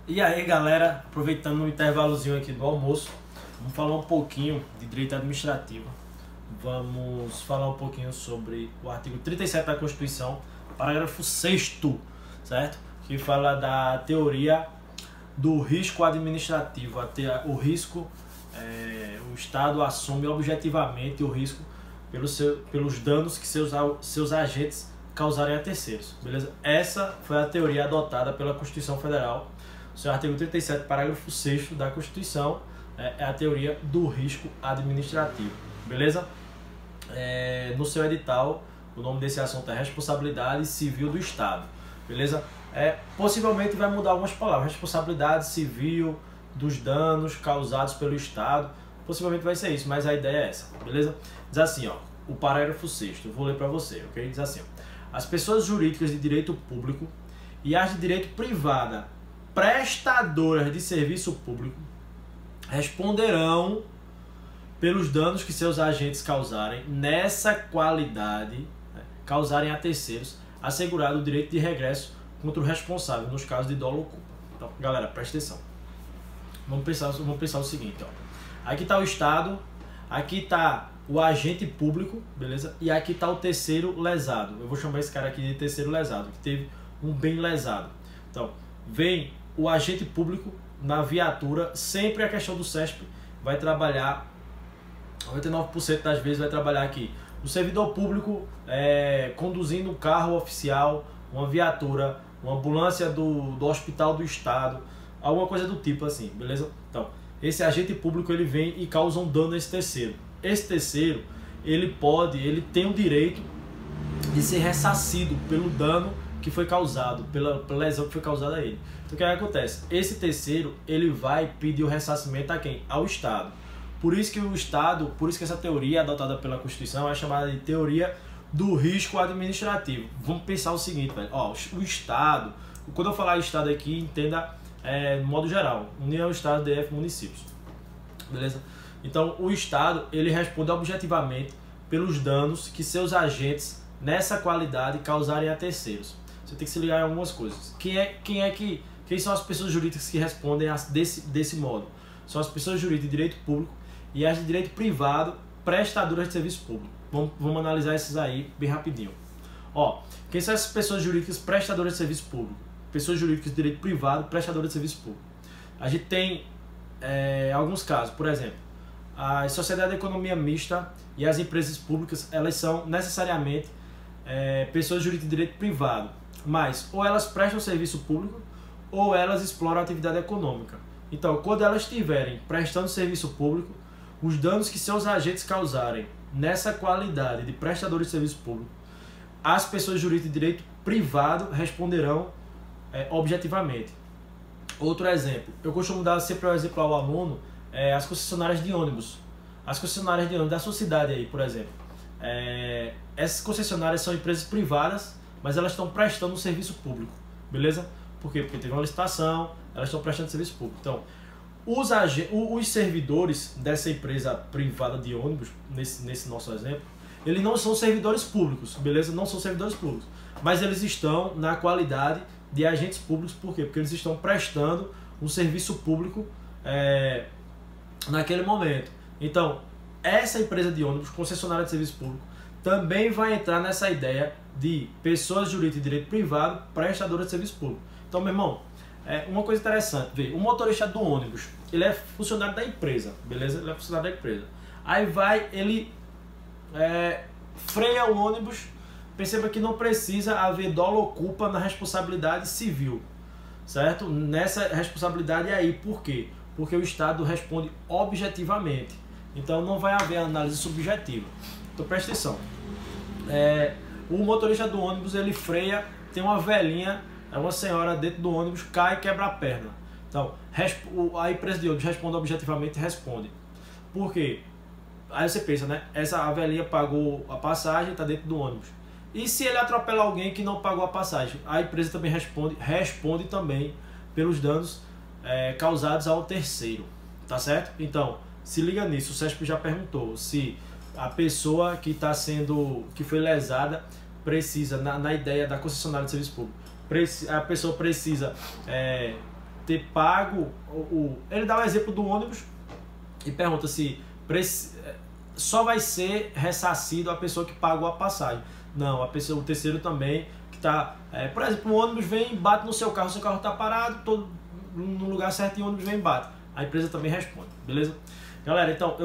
E aí, galera, aproveitando o intervalozinho aqui do almoço, vamos falar um pouquinho de direito administrativo. Vamos falar um pouquinho sobre o artigo 37 da Constituição, parágrafo 6º, certo? Que fala da teoria do risco administrativo. O risco, o Estado assume objetivamente o risco pelos danos que seus agentes causarem a terceiros, beleza? Essa foi a teoria adotada pela Constituição Federal. O seu artigo 37, parágrafo 6º da Constituição é a teoria do risco administrativo, beleza? No seu edital, o nome desse assunto é responsabilidade civil do Estado, beleza? Possivelmente vai mudar algumas palavras, responsabilidade civil dos danos causados pelo Estado, possivelmente vai ser isso, mas a ideia é essa, beleza? Diz assim, ó, o parágrafo 6º, eu vou ler para você, ok? Diz assim, ó, as pessoas jurídicas de direito público e as de direito privado prestadoras de serviço público responderão pelos danos que seus agentes causarem nessa qualidade, causarem a terceiros, assegurado o direito de regresso contra o responsável nos casos de dolo ou culpa. Então, galera, presta atenção. Vamos pensar o seguinte, ó. Aqui está o Estado, aqui está o agente público, beleza? E aqui está o terceiro lesado. Eu vou chamar esse cara aqui de terceiro lesado, que teve um bem lesado. Então, vem o agente público na viatura, sempre a questão do CESP vai trabalhar, 99% das vezes vai trabalhar aqui. O servidor público conduzindo um carro oficial, uma viatura, uma ambulância do hospital do Estado, alguma coisa do tipo assim, beleza? Então, esse agente público ele vem e causa um dano a esse terceiro. Esse terceiro, ele tem o direito de ser ressarcido pelo dano que foi causado, pela lesão que foi causada a ele. Então o que acontece? Esse terceiro, ele vai pedir o ressarcimento a quem? Ao Estado. Por isso que essa teoria adotada pela Constituição é chamada de teoria do risco administrativo. Vamos pensar o seguinte, velho. Ó, o Estado, quando eu falar Estado aqui, entenda no modo geral. União, Estado, DF, municípios. Beleza? Então, o Estado, ele responde objetivamente pelos danos que seus agentes, nessa qualidade, causarem a terceiros. Você tem que se ligar em algumas coisas. Quem são as pessoas jurídicas que respondem desse modo? São as pessoas jurídicas de direito público e as de direito privado, prestadoras de serviço público. Vamos analisar esses aí bem rapidinho. Ó, quem são essas pessoas jurídicas prestadoras de serviço público? Pessoas jurídicas de direito privado, prestadoras de serviço público. A gente tem alguns casos, por exemplo, a sociedade de economia mista e as empresas públicas, elas são necessariamente pessoas jurídicas de direito privado, mas ou elas prestam serviço público ou elas exploram a atividade econômica. Então, quando elas estiverem prestando serviço público, os danos que seus agentes causarem nessa qualidade de prestadores de serviço público, as pessoas jurídicas de direito privado responderão objetivamente. Outro exemplo, eu costumo dar sempre o exemplo ao aluno, as concessionárias de ônibus. As concessionárias de ônibus da sua cidade aí, por exemplo. Essas concessionárias são empresas privadas, mas elas estão prestando um serviço público, beleza? Por quê? Porque teve uma licitação, elas estão prestando serviço público. Então, os servidores dessa empresa privada de ônibus, nesse nosso exemplo, eles não são servidores públicos, beleza? Não são servidores públicos, mas eles estão na qualidade de agentes públicos. Por quê? Porque eles estão prestando um serviço público naquele momento. Então, essa empresa de ônibus, concessionária de serviço público, também vai entrar nessa ideia de pessoas jurídicas de direito privado, prestadoras de serviço público. Então, meu irmão, uma coisa interessante, vê, o motorista do ônibus, ele é funcionário da empresa, beleza? Ele é funcionário da empresa. Aí ele freia o ônibus, perceba que não precisa haver dolo ou culpa na responsabilidade civil, certo? Nessa responsabilidade aí, por quê? Porque o Estado responde objetivamente. Então não vai haver análise subjetiva. Então presta atenção. O motorista do ônibus, ele freia, tem uma velhinha, uma senhora dentro do ônibus, cai e quebra a perna. Então, a empresa de ônibus responde objetivamente, responde. Por quê? Aí você pensa, né? A velhinha pagou a passagem, está dentro do ônibus. E se ele atropelar alguém que não pagou a passagem? A empresa também responde também pelos danos causados ao terceiro, tá certo? Então, se liga nisso, o CESP já perguntou se a pessoa que foi lesada precisa, na ideia da concessionária de serviço público, a pessoa precisa ter pago, ele dá o exemplo do ônibus e pergunta se só vai ser ressarcido a pessoa que pagou a passagem. Não, a pessoa, o terceiro também, que está... por exemplo, o ônibus vem e bate no seu carro está parado, todo no lugar certo e o ônibus vem e bate. A empresa também responde, beleza? Galera, então,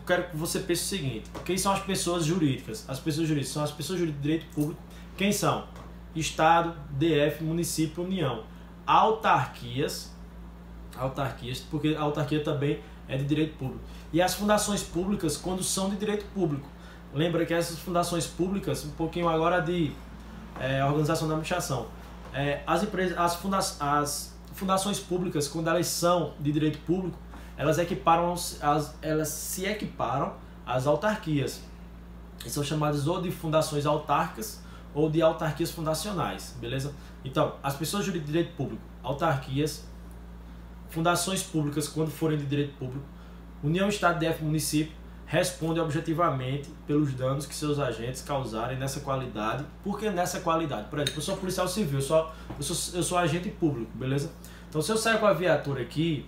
quero que você pense o seguinte: quem são as pessoas jurídicas? As pessoas jurídicas são as pessoas jurídicas de direito público. Quem são? Estado, DF, município, União. Autarquias, porque a autarquia também é de direito público. E as fundações públicas, quando são de direito público. Lembra que essas fundações públicas, um pouquinho agora de organização da administração, as fundações públicas, quando elas são de direito público, elas se equiparam às autarquias. E são chamadas ou de fundações autárquicas ou de autarquias fundacionais, beleza? Então, as pessoas de direito público, autarquias, fundações públicas, quando forem de direito público, União, Estado, DF, município, respondem objetivamente pelos danos que seus agentes causarem nessa qualidade. Por que nessa qualidade? Por exemplo, eu sou policial civil, eu sou agente público, beleza? Então, se eu saio com a viatura aqui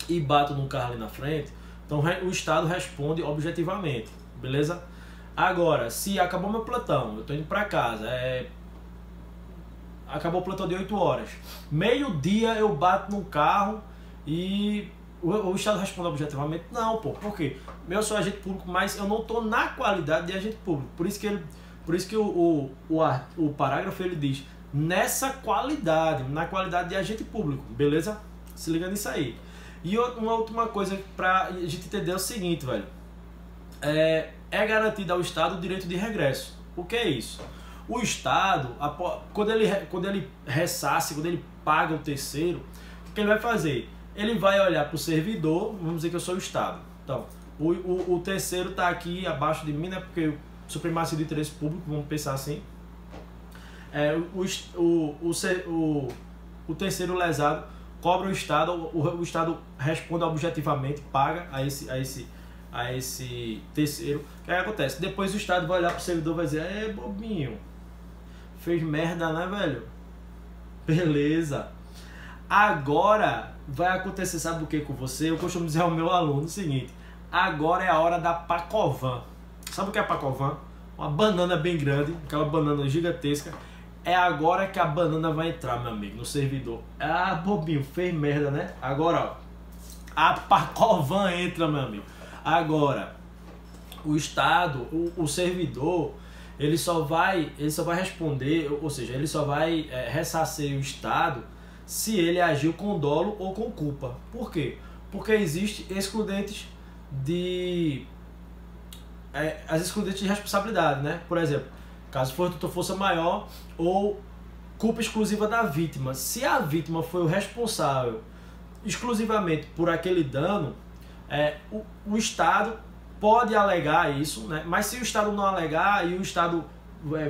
e bato num carro ali na frente, então o Estado responde objetivamente, beleza? Agora, se acabou meu plantão, eu tô indo pra casa, acabou o plantão de 8 horas, meio-dia eu bato num carro e o Estado responde objetivamente? Não, pô, por quê? Eu sou agente público, mas eu não tô na qualidade de agente público, por isso que o parágrafo ele diz nessa qualidade, na qualidade de agente público, beleza? Se liga nisso aí. E uma última coisa pra a gente entender é o seguinte, velho. É garantido ao Estado o direito de regresso. O que é isso? O Estado, quando ele ressarce, quando ele paga o terceiro, o que ele vai fazer? Ele vai olhar para o servidor, vamos dizer que eu sou o Estado. Então, o terceiro está aqui abaixo de mim, né? Porque supremacia do interesse público, vamos pensar assim. O terceiro lesado cobra o Estado responde objetivamente, paga a esse terceiro. O que acontece? Depois o Estado vai olhar pro servidor e vai dizer: bobinho, fez merda, né, velho? Beleza. Agora vai acontecer, sabe o que com você? Eu costumo dizer ao meu aluno o seguinte: agora é a hora da Pacovan. Sabe o que é Pacovan? Uma banana bem grande, aquela banana gigantesca. É agora que a banana vai entrar, meu amigo, no servidor. Bobinho, fez merda, né? Agora, ó, a Pacovan entra, meu amigo. Agora, o Estado, o servidor, ele só vai responder, ou seja, ele só vai ressarcir o Estado se ele agiu com dolo ou com culpa. Por quê? Porque existem excludentes as excludentes de responsabilidade, né? Por exemplo, caso for força maior ou culpa exclusiva da vítima. Se a vítima foi o responsável exclusivamente por aquele dano, o Estado pode alegar isso, né? Mas se o Estado não alegar e o Estado,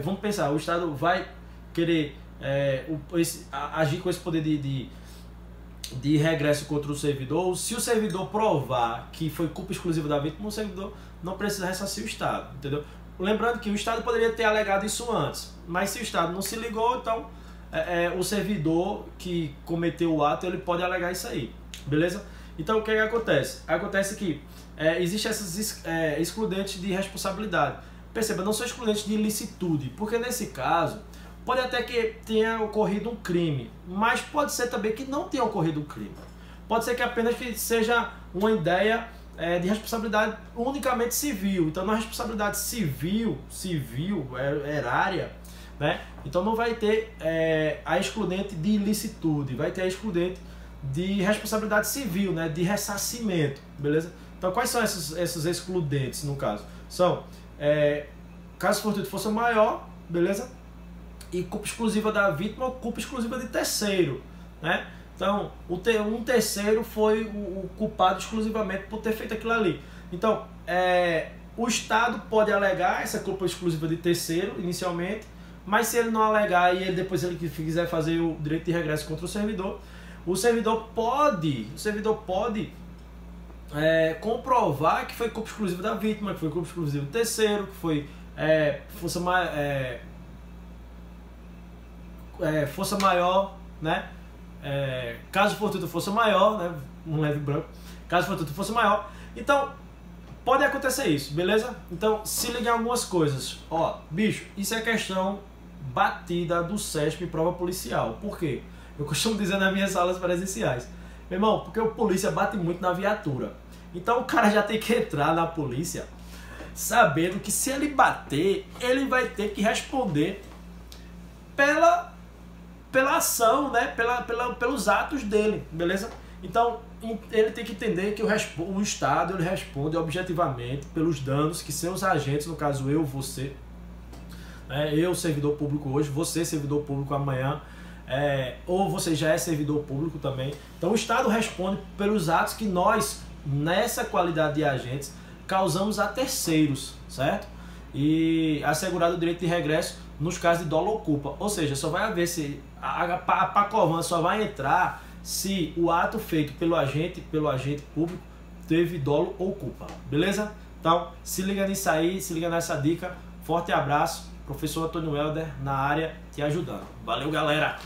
vamos pensar, o Estado vai querer agir com esse poder de regresso contra o servidor, se o servidor provar que foi culpa exclusiva da vítima, o servidor não precisa ressarcir o Estado, entendeu? Lembrando que o Estado poderia ter alegado isso antes, mas se o Estado não se ligou, então o servidor que cometeu o ato, ele pode alegar isso aí, beleza? Então o que acontece? Acontece que existem essas excludentes de responsabilidade. Perceba, não são excludentes de ilicitude, porque nesse caso pode até que tenha ocorrido um crime, mas pode ser também que não tenha ocorrido um crime. Pode ser que apenas que seja uma ideia de responsabilidade unicamente civil. Então, na responsabilidade civil, erária, né? Então não vai ter a excludente de ilicitude, vai ter a excludente de responsabilidade civil, né? De ressarcimento, beleza? Então, quais são esses excludentes, no caso? São caso fortuito de força maior, beleza? E culpa exclusiva da vítima ou culpa exclusiva de terceiro, né? Então, um terceiro foi o culpado exclusivamente por ter feito aquilo ali. Então, o Estado pode alegar essa culpa exclusiva de terceiro, inicialmente, mas se ele não alegar e depois ele quiser fazer o direito de regresso contra o servidor pode comprovar que foi culpa exclusiva da vítima, que foi culpa exclusiva do terceiro, que foi força maior, né? caso o fortuito fosse maior, né, um leve branco, caso o fortuito fosse maior, então pode acontecer isso, beleza? Então se liga em algumas coisas. Ó, bicho, isso é questão batida do SESP em prova policial. Por quê? Eu costumo dizer nas minhas aulas presenciais, meu irmão, porque o polícia bate muito na viatura. Então o cara já tem que entrar na polícia sabendo que se ele bater, ele vai ter que responder pela ação, né? Pelos atos dele, beleza? Então ele tem que entender que o Estado ele responde objetivamente pelos danos que seus agentes, no caso eu, você, né? Eu servidor público hoje, você servidor público amanhã, ou você já é servidor público também. Então o Estado responde pelos atos que nós, nessa qualidade de agentes, causamos a terceiros, certo? E assegurado o direito de regresso nos casos de dolo ou culpa. Ou seja, só vai haver se a Pacovan só vai entrar se o ato feito pelo agente público teve dolo ou culpa, beleza? Então se liga nisso aí, se liga nessa dica. Forte abraço, professor Antônio Helder na área te ajudando. Valeu, galera!